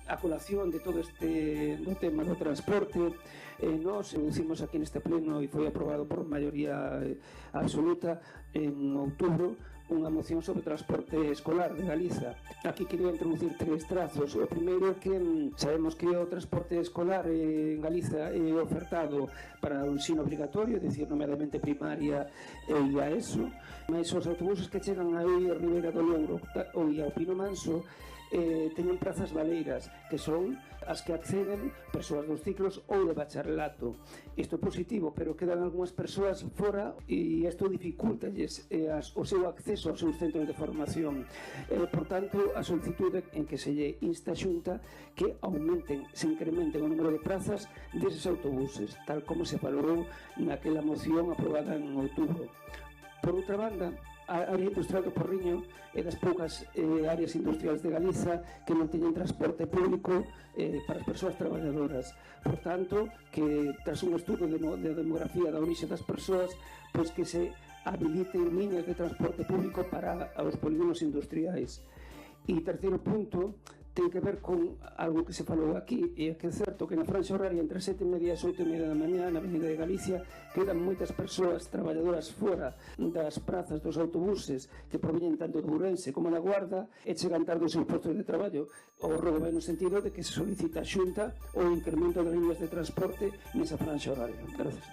a colación de todo este do tema do transporte, nos introducimos aquí neste pleno e foi aprobado por maioría absoluta en outubro unha moción sobre transporte escolar de Galiza. Aquí quería introducir tres trazos. O primeiro é que sabemos que o transporte escolar en Galiza é ofertado para o ensino obrigatorio, é dicir, nomeadamente primaria e a ESO, mas os autobuses que chegan aí a Ribeira do Louro ou ao Pino Manso teñen prazas baleiras, que son as que acceden persoas dos ciclos ou de bacharelato. Isto é positivo, pero quedan algunhas persoas fora e isto dificultalles o seu acceso aos seus centros de formación. Por tanto, a solicitude en que se lle insta a Xunta que se incrementen o número de prazas deses autobuses, tal como se valorou naquela moción aprobada en outubro. Por outra banda, a área industrial do Porriño é das poucas áreas industriais de Galiza que non teñen transporte público para as persoas traballadoras. Por tanto, que tras un estudo de demografía da orixe das persoas, pois que se habiliten liñas de transporte público para os polígonos industriais. E terceiro punto ten que ver con algo que se falou aquí, e é que é certo que na franxa horaria entre 7:30 e 8:30 da mañá na Avenida de Galicia quedan moitas persoas traballadoras fora das prazas dos autobuses que proviñen tanto de Ourense como da Guarda e chegan tarde os seus postos de traballo. O rogo vai no sentido de que se solicita a Xunta o incremento de líneas de transporte nesa franxa horaria. Gracias.